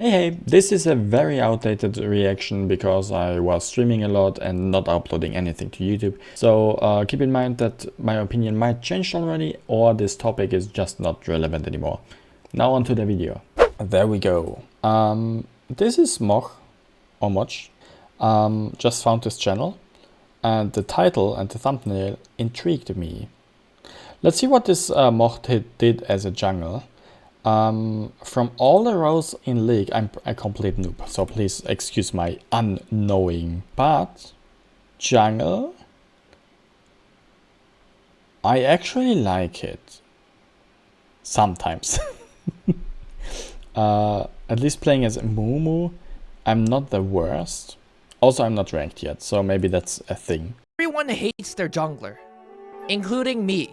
Hey, this is a very outdated reaction because I was streaming a lot and not uploading anything to YouTube. So keep in mind that my opinion might change already or this topic is just not relevant anymore. Now onto the video. There we go. This is Moch or Moch. Just found this channel and the title and the thumbnail intrigued me. Let's see what this Moch did as a jungle. From all the roles in League, I'm a complete noob, so please excuse my unknowing. But jungle, I actually like it. Sometimes. At least playing as a Mumu, I'm not the worst. Also, I'm not ranked yet, so maybe that's a thing. Everyone hates their jungler, including me.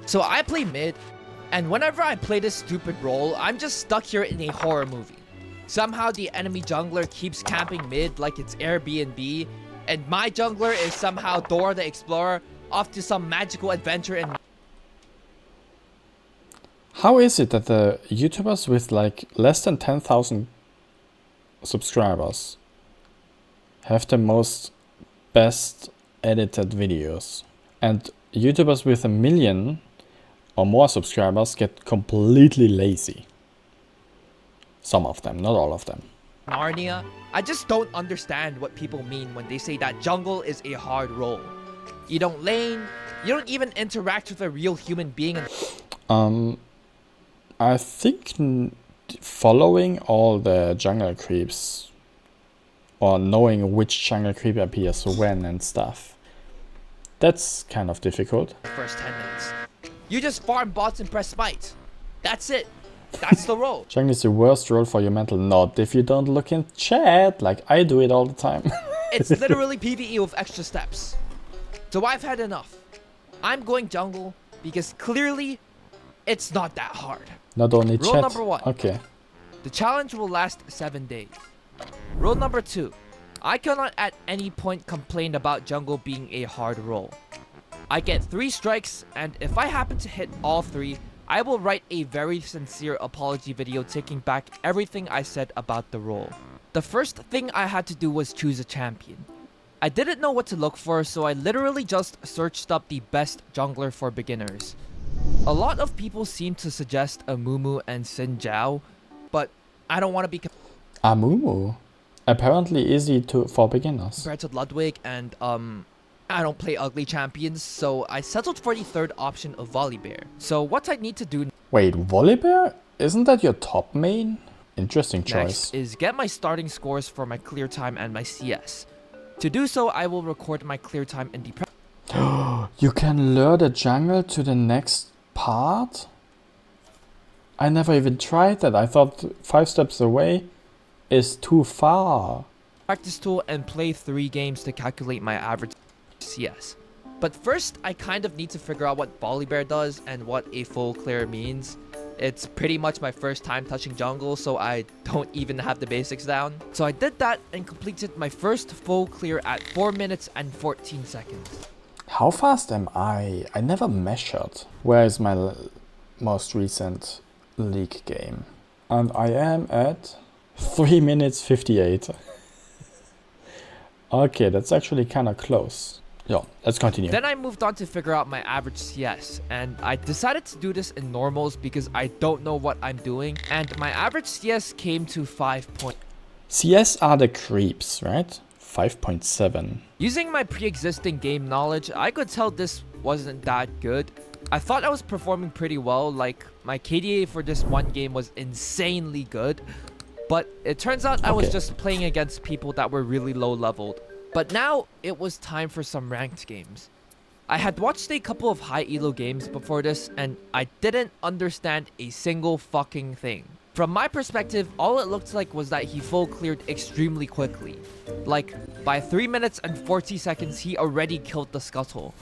So I play mid. And whenever I play this stupid role, I'm just stuck here in a horror movie. Somehow the enemy jungler keeps camping mid like it's Airbnb, and my jungler is somehow Dora the Explorer off to some magical adventure in... How is it that the YouTubers with like less than 10,000 subscribers have the most best edited videos, and YouTubers with 1 million or more subscribers get completely lazy? Some of them, not all of them. Narnia? I just don't understand what people mean when they say that jungle is a hard role. You don't lane, you don't even interact with a real human being. I think following all the jungle creeps or knowing which jungle creep appears when and stuff, that's kind of difficult. First 10 minutes. You just farm bots and press smite. That's it. That's the role. Jungle is the worst role for your mental. Not if you don't look in chat, like I do it all the time. It's literally PvE with extra steps. So I've had enough. I'm going jungle because clearly it's not that hard. Not only Rule chat. number 1. Okay. The challenge will last 7 days. Rule number 2. I cannot at any point complain about jungle being a hard role. I get 3 strikes, and if I happen to hit all 3, I will write a very sincere apology video taking back everything I said about the role. The first thing I had to do was choose a champion. I didn't know what to look for, so I literally just searched up the best jungler for beginners. A lot of people seem to suggest a Mumu and Xin Zhao, but I don't want to be Amumu. Apparently easy for beginners. compared to Ludwig, and I don't play ugly champions, so I settled for the third option of Volibear. So what I need to do Wait, Volibear? Isn't that your top main? Interesting choice. next is get my starting scores for my clear time and my CS. To do so, I will record my clear time in the You can lure the jungle to the next part? I never even tried that. I thought 5 steps away is too far. practice tool and play 3 games to calculate my average CS. But first, I kind of need to figure out what Volibear does and what a full clear means. It's pretty much my first time touching jungle, so I don't even have the basics down. So I did that and completed my first full clear at 4 minutes and 14 seconds. How fast am I? I never measured. Where is my most recent league game? And I am at 3 minutes 58. Okay, that's actually kind of close. Yo, let's continue. Then I moved on to figure out my average CS, and I decided to do this in normals because I don't know what I'm doing, and my average CS came to 5 point. CS are the creeps, right? 5.7. Using my pre-existing game knowledge, I could tell this wasn't that good. I thought I was performing pretty well, like my KDA for this one game was insanely good, but it turns out I was just playing against people that were really low leveled. But now, it was time for some ranked games. I had watched a couple of high elo games before this, and I didn't understand a single fucking thing. From my perspective, all it looked like was that he full cleared extremely quickly. Like, by 3 minutes and 40 seconds, he already killed the scuttle.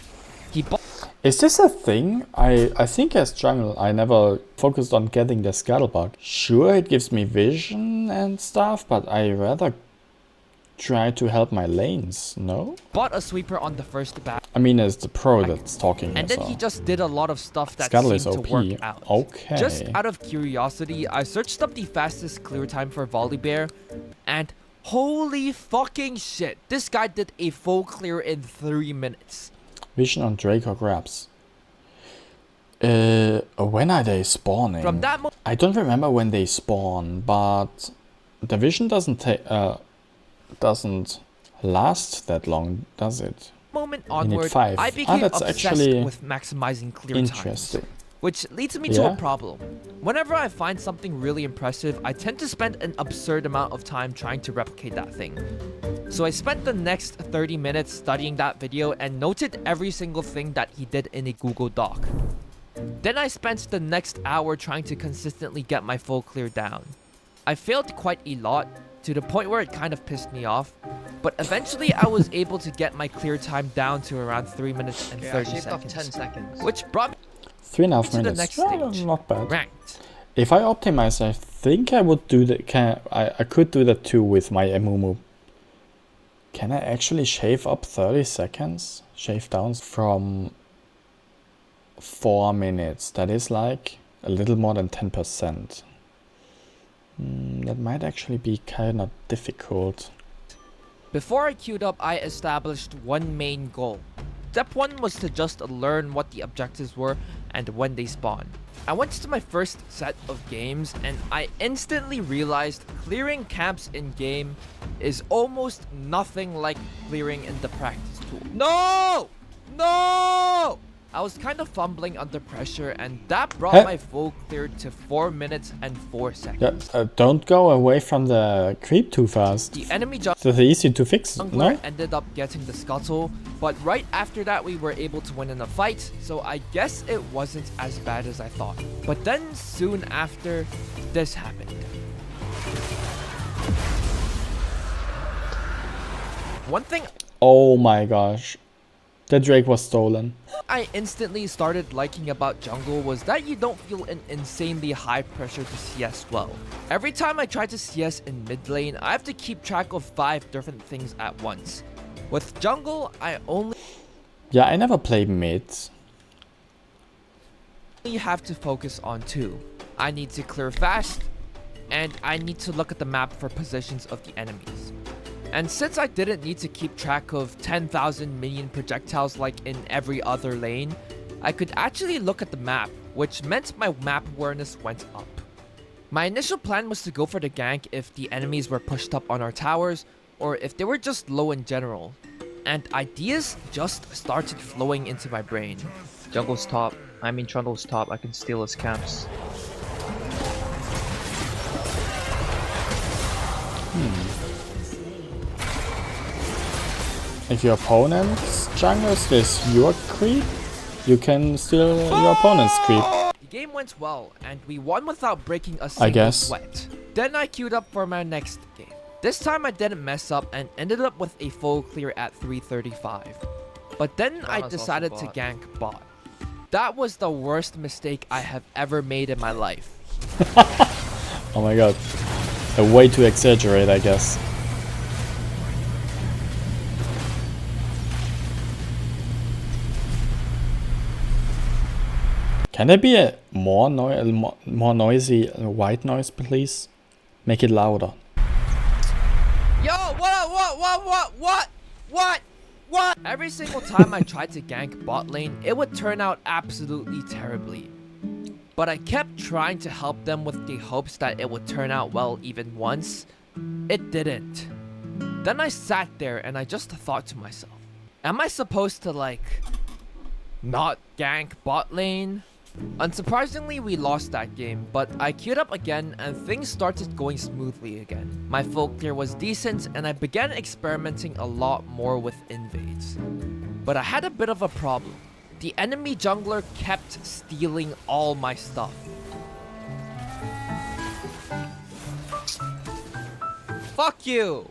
Is this a thing? I think as jungle, I never focused on getting the scuttlebug. Sure, it gives me vision and stuff, but I rather try to help my lanes, no? Bought a sweeper on the first bat. I mean, it's the pro that's talking here, And then so. he just did a lot of stuff that Scuttle seemed is to OP. work out. Okay. Just out of curiosity, I searched up the fastest clear time for Volibear, and holy fucking shit, this guy did a full clear in 3 minutes. Vision on Drake or Grabs. When are they spawning? From that I don't remember when they spawn, but the vision doesn't last that long, does it? moment onward, 5. I became that's obsessed actually with maximizing clear interesting. times. Which leads me to Yeah? a problem. Whenever I find something really impressive, I tend to spend an absurd amount of time trying to replicate that thing. So I spent the next 30 minutes studying that video and noted every single thing that he did in a Google Doc. Then I spent the next hour trying to consistently get my full clear down. I failed quite a lot, to the point where it kind of pissed me off, but eventually I was able to get my clear time down to around 3 minutes and 30 seconds. 10 seconds. Which brought me 3.5 to the minutes. next Yeah, stage. not bad. Ranked. If I optimize, I think I would do that. I could do that too with my Emumu. Can I actually shave up 30 seconds? Shave down from 4 minutes. That is like a little more than 10%. That might actually be kind of difficult. Before I queued up, I established one main goal. Step 1 was to just learn what the objectives were and when they spawn. I went to my first set of games and I instantly realized clearing camps in game is almost nothing like clearing in the practice tool. No! No! I was kind of fumbling under pressure and that brought my full clear to 4 minutes and 4 seconds. Yeah, don't go away from the creep too fast. The enemy That's easy to fix, jungler no? ended up getting the scuttle, but right after that we were able to win in a fight, so I guess it wasn't as bad as I thought. But then soon after, this happened. One thing Oh my gosh. The Drake was stolen. I instantly started liking about jungle was that you don't feel an insanely high pressure to CS well. Every time I try to CS in mid lane, I have to keep track of 5 different things at once. With jungle, I only Yeah, I never played mid. have to focus on 2. I need to clear fast, and I need to look at the map for positions of the enemies. And since I didn't need to keep track of 10,000 minion projectiles like in every other lane, I could actually look at the map, which meant my map awareness went up. My initial plan was to go for the gank if the enemies were pushed up on our towers, or if they were just low in general. And ideas just started flowing into my brain. Jungle's top. I mean Trundle's top. I can steal his camps. If your opponent's jungle is your creep, you can steal your opponent's creep. The game went well, and we won without breaking a single guess. sweat. Then I queued up for my next game. This time I didn't mess up and ended up with a full clear at 335. But then I also decided to bot. gank bot. That was the worst mistake I have ever made in my life. Oh my god. A way to exaggerate, I guess. Can there be a more noisy white noise, please? Make it louder. Yo, what? Every single time I tried to gank bot lane, it would turn out absolutely terribly. But I kept trying to help them with the hopes that it would turn out well even once. It didn't. Then I sat there and I just thought to myself, am I supposed to like, not gank bot lane? Unsurprisingly, we lost that game, but I queued up again and things started going smoothly again. My full clear was decent and I began experimenting a lot more with invades. But I had a bit of a problem. The enemy jungler kept stealing all my stuff. Fuck you!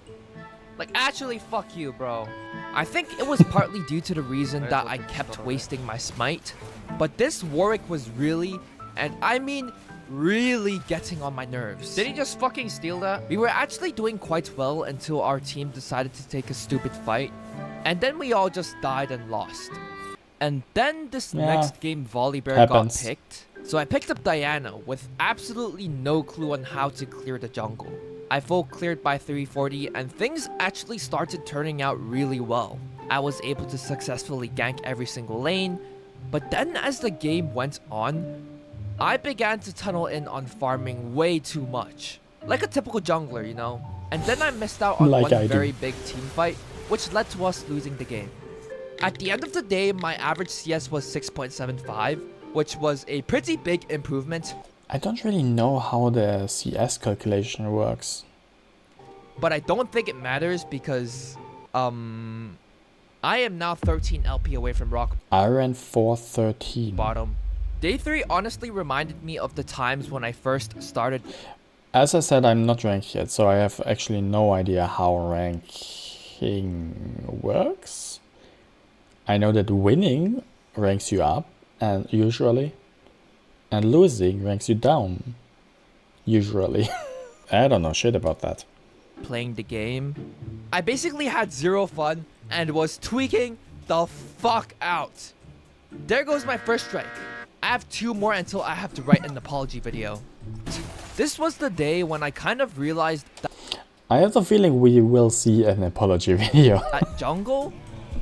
Like, actually, fuck you, bro. I think it was partly due to the reason that I kept wasting my smite, but this Warwick was really, and I mean really getting on my nerves. Did he just fucking steal that? We were actually doing quite well until our team decided to take a stupid fight. And then we all just died and lost. And then this Yeah, next game Volibear happens. got picked. So I picked up Diana with absolutely no clue on how to clear the jungle. I full cleared by 340 and things actually started turning out really well. I was able to successfully gank every single lane, but then as the game went on, I began to tunnel in on farming way too much. Like a typical jungler, you know? And then I missed out on Like one I do. very big team fight, which led to us losing the game. At the end of the day, my average CS was 6.75, which was a pretty big improvement, I don't really know how the CS calculation works. but I don't think it matters because, I am now 13 LP away from rock I ran 413. bottom. Day 3 honestly reminded me of the times when I first started. As I said, I'm not ranked yet, so I have actually no idea how ranking works. I know that winning ranks you up, and usually, and losing ranks you down, usually. I don't know shit about that. Playing the game. I basically had zero fun and was tweaking the fuck out. There goes my first strike. I have 2 more until I have to write an apology video. This was the day when I kind of realized I have the feeling we will see an apology video. that jungle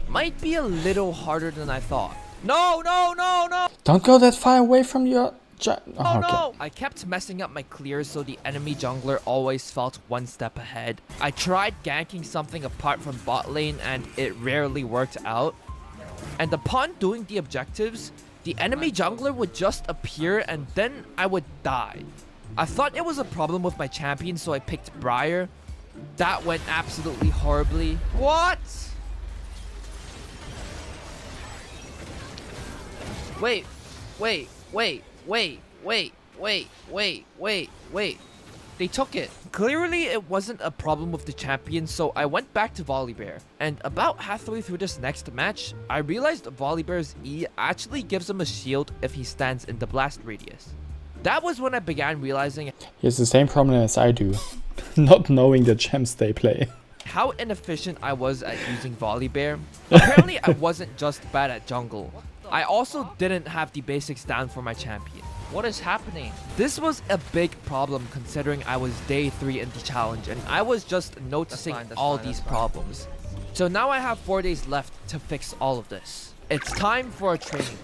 might be a little harder than I thought. No, no, no, no! Don't go that far away from your... Oh okay. no! I kept messing up my clears so the enemy jungler always felt one step ahead. I tried ganking something apart from bot lane and it rarely worked out. And upon doing the objectives, the enemy jungler would just appear and then I would die. I thought it was a problem with my champion, so I picked Briar. That went absolutely horribly. What? Wait. They took it. Clearly, it wasn't a problem with the champion, so I went back to Volibear. And about halfway through this next match, I realized Volibear's E actually gives him a shield if he stands in the blast radius. That was when I began realizing He has the same problem as I do. Not knowing the champs they play. how inefficient I was at using Volibear. Apparently, I wasn't just bad at jungle. I also didn't have the basics down for my champion. What is happening? This was a big problem considering I was day 3 in the challenge and I was just noticing all these problems. So now I have 4 days left to fix all of this. It's time for a training.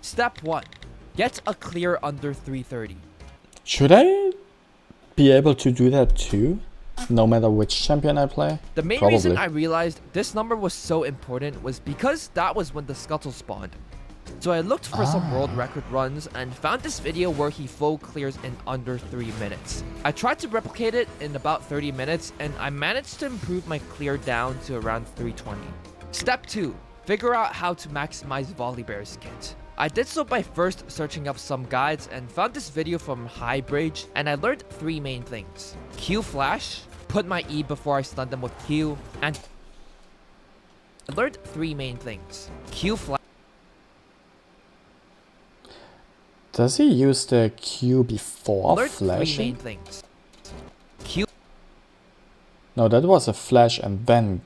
Step 1. Get a clear under 330. Should I be able to do that too? No matter which champion I play? The main Probably. reason I realized this number was so important was because that was when the scuttle spawned. So I looked for some world record runs and found this video where he full clears in under 3 minutes. I tried to replicate it in about 30 minutes and I managed to improve my clear down to around 320. Step 2. Figure out how to maximize Volibear's kit. I did so by first searching up some guides and found this video from Highbridge and I learned 3 main things. Q flash, put my E before I stun them with Q, and I learned 3 main things. Q flash. Does he use the Q before Learned 3 main flashing? things. Q No, that was a flash and then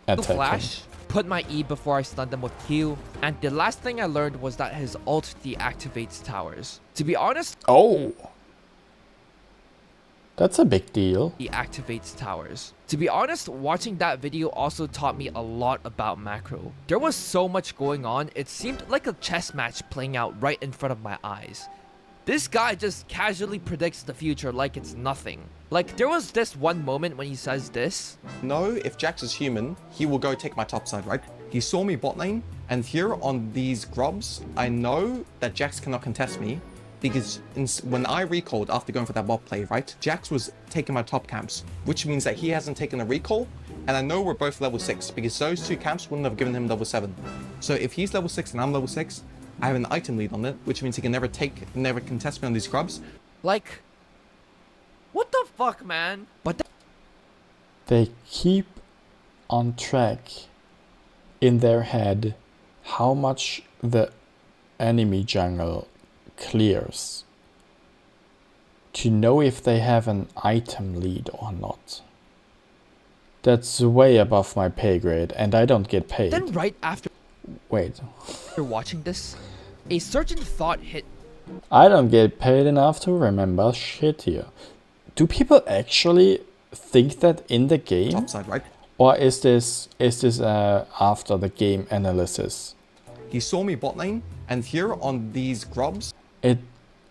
attacking. flash, put my E before I stun them with Q, and the last thing I learned was that his ult deactivates towers. To be honest, Oh! That's a big deal. deactivates towers. To be honest, watching that video also taught me a lot about macro. There was so much going on, it seemed like a chess match playing out right in front of my eyes. This guy just casually predicts the future like it's nothing. Like, there was this one moment when he says this. know if Jax is human, he will go take my top side, right? He saw me bot lane, and here on these grubs, I know that Jax cannot contest me, because when I recalled after going for that bot play, right, Jax was taking my top camps, which means that he hasn't taken a recall, and I know we're both level 6, because those 2 camps wouldn't have given him level 7. So if he's level 6 and I'm level 6, I have an item lead on it, which means he can never contest me on these grubs. Like, what the fuck, man? But They keep on track in their head how much the enemy jungle clears to know if they have an item lead or not. That's way above my pay grade, and I don't get paid. Then right after Wait, watching this, a certain thought hit. I don't get paid enough to remember shit here. Do people actually think that in the game? Top side, right? Or is this after the game analysis? He saw me bot lane, and here on these grubs,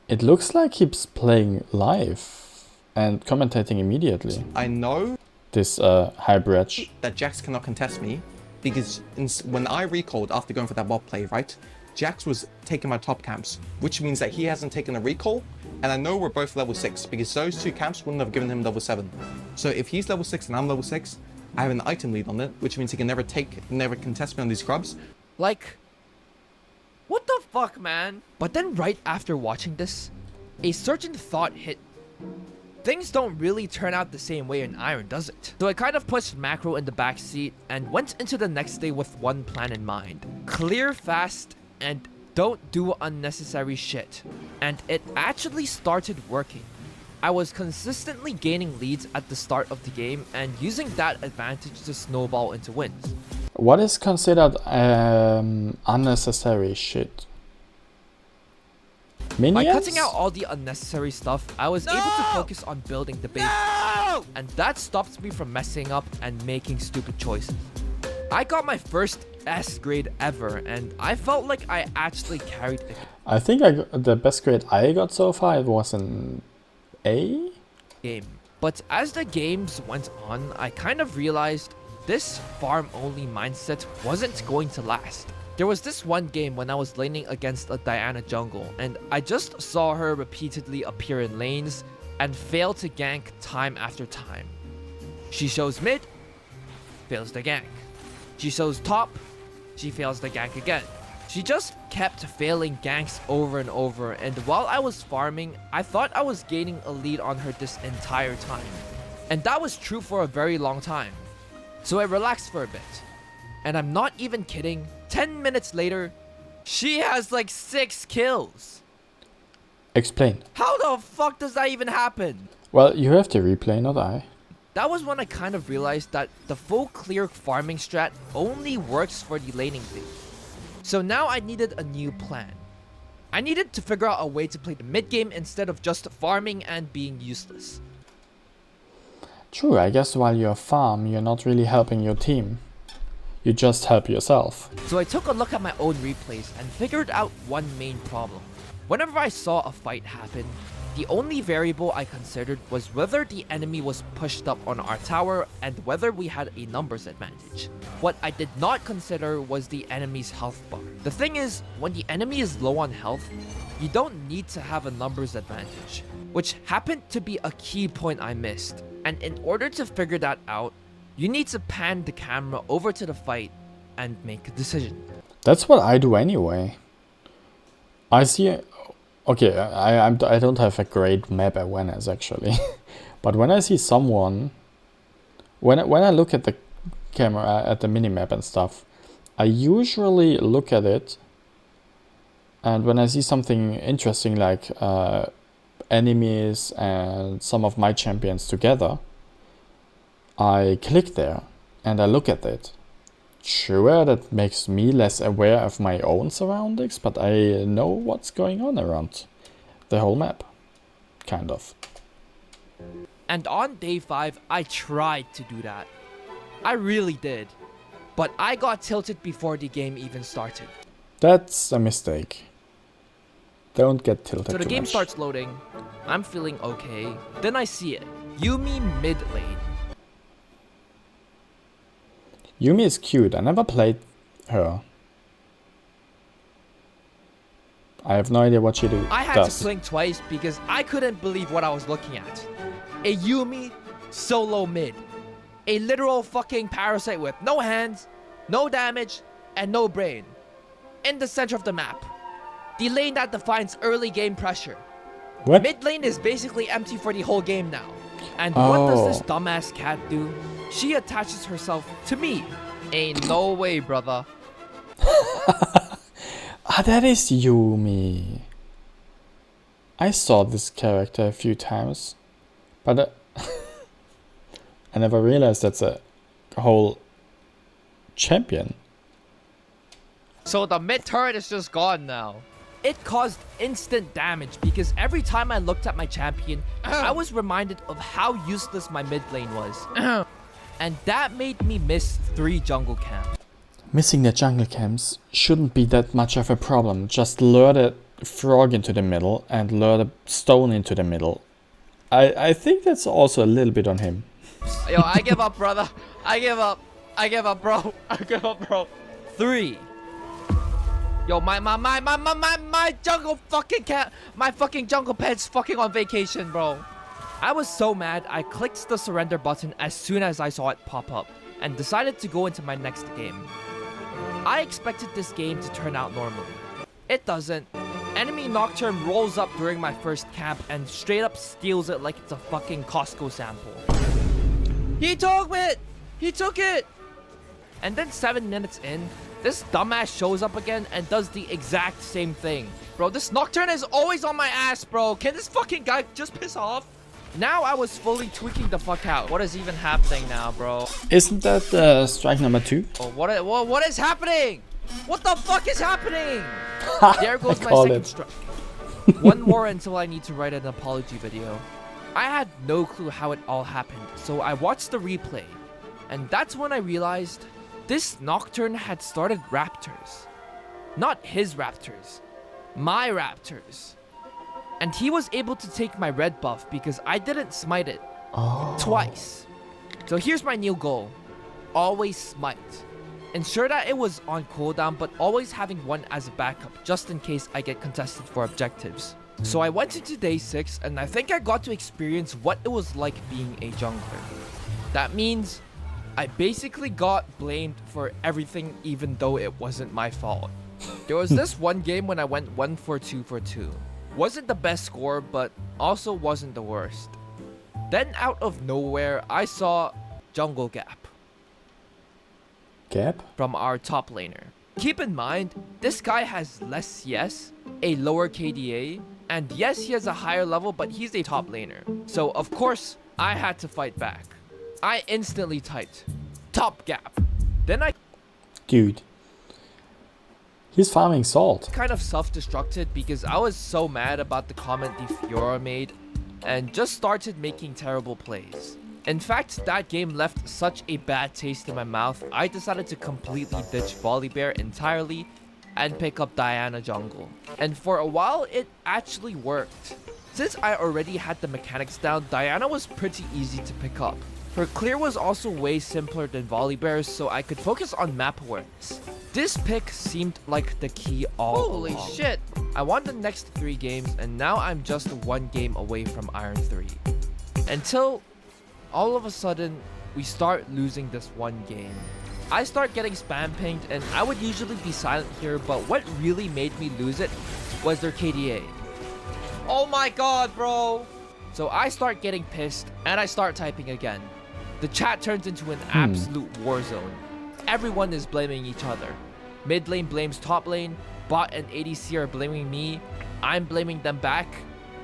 It looks like he's playing live and commentating immediately. I know This hybrid. that Jax cannot contest me because when I recalled after going for that bot play, right, Jax was taking my top camps, which means that he hasn't taken a recall, and I know we're both level 6 because those two camps wouldn't have given him level 7. So if he's level 6 and I'm level 6, I have an item lead on it, which means he can never contest me on these scrubs. Like, what the fuck, man? But then right after watching this, a certain thought hit. Things don't really turn out the same way in Iron, does it? So I kind of pushed Macro in the backseat and went into the next day with one plan in mind. Clear fast and don't do unnecessary shit. And it actually started working. I was consistently gaining leads at the start of the game and using that advantage to snowball into wins. What is considered unnecessary shit? Minions? By cutting out all the unnecessary stuff, I was able to focus on building the base. And that stops me from messing up and making stupid choices. I got my first S grade ever, and I felt like I actually carried it. I think the best grade I got so far it was an A? Game. But as the games went on, I kind of realized this farm-only mindset wasn't going to last. There was this one game when I was laning against a Diana jungle, and I just saw her repeatedly appear in lanes and fail to gank time after time. She shows mid, fails the gank. She shows top, she fails the gank again. She just kept failing ganks over and over, and while I was farming, I thought I was gaining a lead on her this entire time. And that was true for a very long time. So I relaxed for a bit. And I'm not even kidding, 10 minutes later, she has like 6 kills. Explain. How the fuck does that even happen? Well, you have to replay, not I. That was when I kind of realized that the full clear farming strat only works for the laning phase. So now I needed a new plan. I needed to figure out a way to play the mid game instead of just farming and being useless. True, I guess while you're farm, you're not really helping your team. You just help yourself. So I took a look at my own replays and figured out one main problem. Whenever I saw a fight happen, the only variable I considered was whether the enemy was pushed up on our tower and whether we had a numbers advantage. What I did not consider was the enemy's health bar. The thing is, when the enemy is low on health, you don't need to have a numbers advantage, which happened to be a key point I missed. And in order to figure that out, you need to pan the camera over to the fight and make a decision. That's what I do anyway. I see. Okay, I don't have a great map awareness actually, but when I see someone, when I look at the camera at the minimap and stuff, I usually look at it, and when I see something interesting like enemies and some of my champions together, I click there and I look at it. Sure, that makes me less aware of my own surroundings, but I know what's going on around the whole map. Kind of. And on day 5, I tried to do that. I really did. But I got tilted before the game even started. That's a mistake. Don't get tilted So the too game much. starts loading. I'm feeling okay. Then I see it. Yumi mid lane. Yumi is cute. I never played her. I have no idea what she I had does. to blink twice because I couldn't believe what I was looking at. A Yumi solo mid. A literal fucking parasite with no hands, no damage, and no brain. In the center of the map. The lane that defines early game pressure. What? Mid lane is basically empty for the whole game now. And what does this Oh. dumbass cat do? She attaches herself to me. Ain't no way, brother. That is Yumi. I saw this character a few times, but I never realized that's a whole champion. So the mid turret is just gone now. It caused instant damage because every time I looked at my champion, I was reminded of how useless my mid lane was. And that made me miss 3 jungle camps. Missing the jungle camps shouldn't be that much of a problem. Just lure the frog into the middle and lure the stone into the middle. I think that's also a little bit on him. Yo, I give up, brother. I give up. I give up, bro. I give up, bro. 3. Yo, my jungle fucking cat. My fucking jungle pet's fucking on vacation, bro. I was so mad, I clicked the surrender button as soon as I saw it pop up and decided to go into my next game. I expected this game to turn out normally. It doesn't. Enemy Nocturne rolls up during my first camp and straight up steals it like it's a fucking Costco sample. He took it. He took it. And then 7 minutes in, this dumbass shows up again and does the exact same thing. Bro, this Nocturne is always on my ass, bro. Can this fucking guy just piss off? Now I was fully tweaking the fuck out. What is even happening now, bro? Isn't that strike number 2? Oh, what is happening? What the fuck is happening? There goes I my called second it. strike. One more until I need to write an apology video. I had no clue how it all happened, so I watched the replay. And that's when I realized this Nocturne had started Raptors. Not his Raptors. My Raptors. And he was able to take my red buff because I didn't smite it. Twice. So here's my new goal. Always smite. Ensure that it was on cooldown, but always having one as a backup, just in case I get contested for objectives. So I went into day 6, and I think I got to experience what it was like being a jungler. That means I basically got blamed for everything, even though it wasn't my fault. There was this one game when I went 1 for 2 for 2. Wasn't the best score, but also wasn't the worst. Then out of nowhere, I saw jungle gap Gap? from our top laner. Keep in mind, this guy has less CS, a lower KDA, and yes, he has a higher level, but he's a top laner. So of course, I had to fight back. I instantly typed, top gap. Then I Dude. He's farming salt. kind of self-destructed because I was so mad about the comment the Fiora made and just started making terrible plays. In fact, that game left such a bad taste in my mouth, I decided to completely ditch Volibear entirely and pick up Diana jungle. And for a while, it actually worked. Since I already had the mechanics down, Diana was pretty easy to pick up. Her clear was also way simpler than Volibear's, so I could focus on map awareness. This pick seemed like the key all Holy along. shit. I won the next 3 games, and now I'm just 1 game away from Iron 3. Until all of a sudden, we start losing this 1 game. I start getting spam pinged, and I would usually be silent here, but what really made me lose it was their KDA. Oh my god, bro. So I start getting pissed, and I start typing again. The chat turns into an absolute war zone. Everyone is blaming each other. Mid lane blames top lane, bot and ADC are blaming me, I'm blaming them back.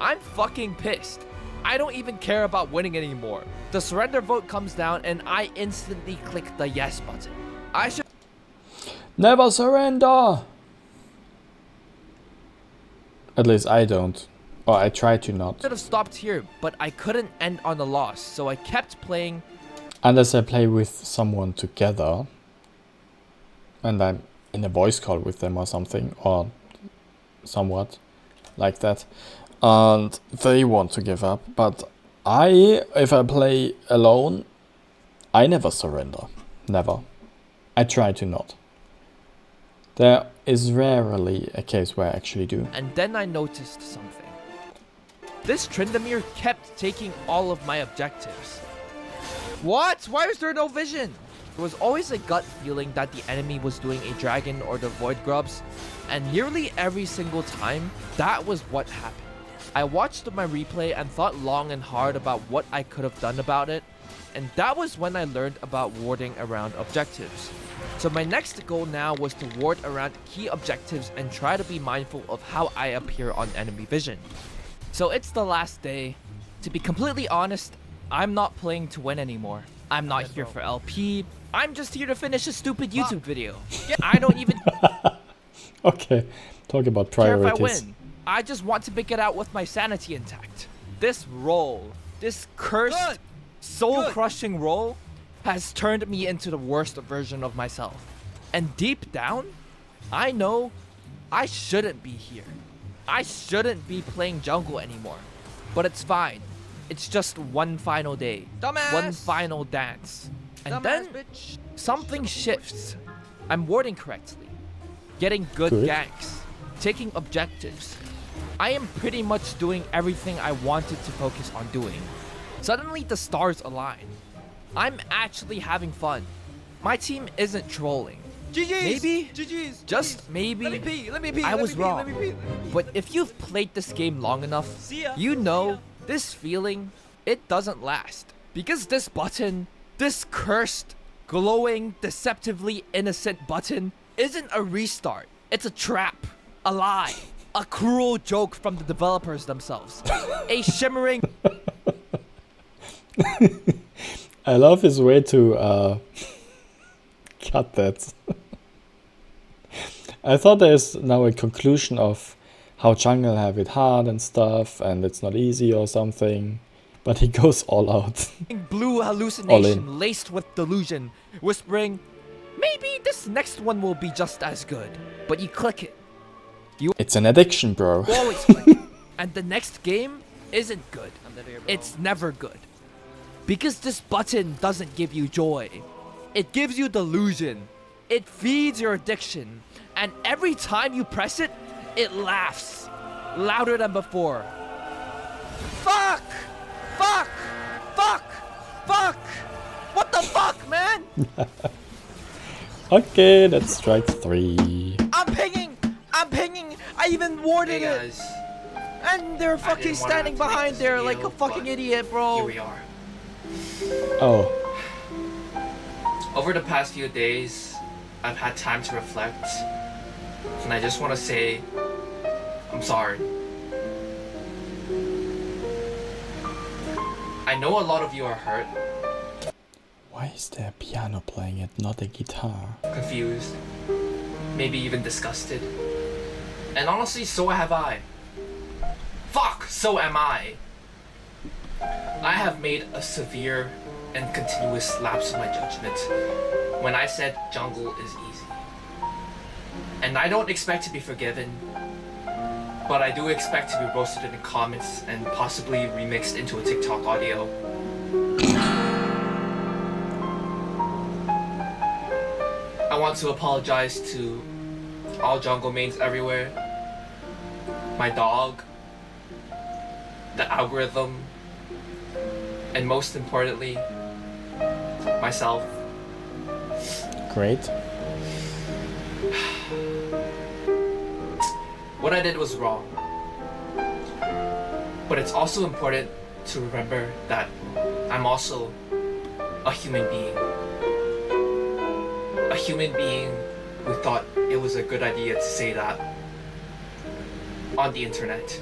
I'm fucking pissed. I don't even care about winning anymore. The surrender vote comes down and I instantly click the yes button. I should Never surrender! At least I don't. Or I try to not. have stopped here, but I couldn't end on a loss, so I kept playing. Unless I play with someone together. And I'm in a voice call with them or something. Or somewhat like that. And they want to give up. But if I play alone, I never surrender. Never. I try to not. There is rarely a case where I actually do. And then I noticed something. This Tryndamere kept taking all of my objectives. What? Why is there no vision? There was always a gut feeling that the enemy was doing a dragon or the void grubs, and nearly every single time, that was what happened. I watched my replay and thought long and hard about what I could have done about it, and that was when I learned about warding around objectives. So my next goal now was to ward around key objectives and try to be mindful of how I appear on enemy vision. So it's the last day. To be completely honest, I'm not playing to win anymore. I'm not here for LP. I'm just here to finish a stupid YouTube video. I don't even Okay, talk about care if I priorities. win. I just want to make it out with my sanity intact. This role, this cursed, soul-crushing role, has turned me into the worst version of myself. And deep down, I know I shouldn't be here. I shouldn't be playing jungle anymore. But it's fine. It's just one final day. Dumbass. One final dance. And Dumbass, then bitch. something shifts. I'm warding correctly. Getting good Good. ganks. Taking objectives. I am pretty much doing everything I wanted to focus on doing. Suddenly the stars align. I'm actually having fun. My team isn't trolling. GG's. Maybe, GG's. just maybe, Let me pee. Let me pee. I let was me pee, wrong. Let me pee. But if you've played this game long enough, See ya. you See know ya. this feeling, it doesn't last. Because this button, this cursed, glowing, deceptively innocent button, isn't a restart. It's a trap, a lie, a cruel joke from the developers themselves. A shimmering I love his way to cut that. I thought there's now a conclusion of how jungle have it hard and stuff, and it's not easy or something, but he goes all out. blue hallucination laced with delusion, whispering, maybe this next one will be just as good. But you click it. It's an addiction, bro. You always click it. And the next game isn't good. It's never good. Because this button doesn't give you joy. It gives you delusion. It feeds your addiction. And every time you press it, it laughs. Louder than before. Fuck! Fuck! Fuck! Fuck! What the fuck, man? Okay, that's strike 3. I'm pinging! I'm pinging! I even warded Hey it! guys, And they're fucking didn't wanna standing have to make behind this there video, like a fucking but idiot, bro. here we are. Oh, Over the past few days, I've had time to reflect, and I just want to say, I'm sorry. I know a lot of you are hurt, why is there a piano playing it, not a guitar? confused, maybe even disgusted. And honestly, so have I. Fuck, so am I. I have made a severe and continuous lapse of my judgment when I said jungle is easy. And I don't expect to be forgiven, but I do expect to be roasted in the comments and possibly remixed into a TikTok audio. I want to apologize to all jungle mains everywhere, my dog, the algorithm, and most importantly, myself. Great. What I did was wrong. But it's also important to remember that I'm also a human being. A human being who thought it was a good idea to say that on the internet.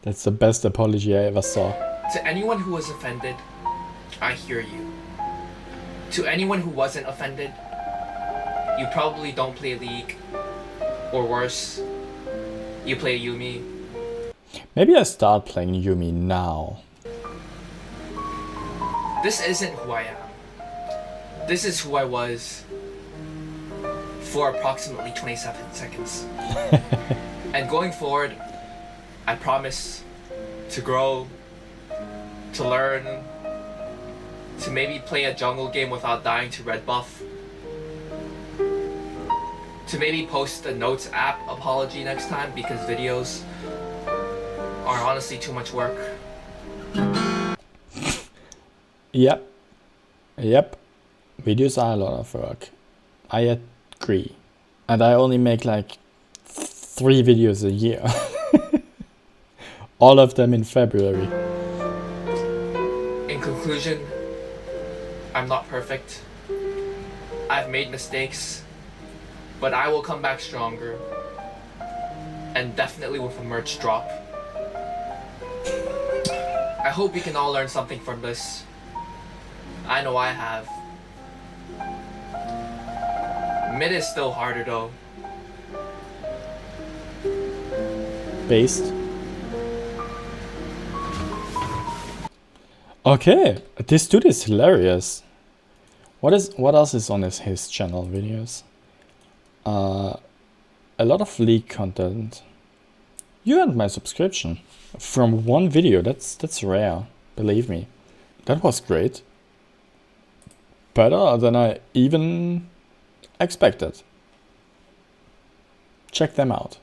That's the best apology I ever saw. To anyone who was offended, I hear you. To anyone who wasn't offended, you probably don't play League, or worse, you play Yumi. Maybe I start playing Yumi now. This isn't who I am. This is who I was for approximately 27 seconds. And going forward, I promise to grow, to learn, to maybe play a jungle game without dying to red buff, to maybe post a notes app apology next time because videos are honestly too much work. Yep. Yep. Videos are a lot of work. I agree. And I only make like 3 videos a year. All of them in February. In conclusion, I'm not perfect. I've made mistakes. But I will come back stronger. And definitely with a merch drop. I hope we can all learn something from this. I know I have. Mid is still harder though. Based. Okay, this dude is hilarious. What else is on his channel videos? A lot of league content. You earned my subscription from one video. That's rare, believe me. That was great. Better than I even expected. Check them out.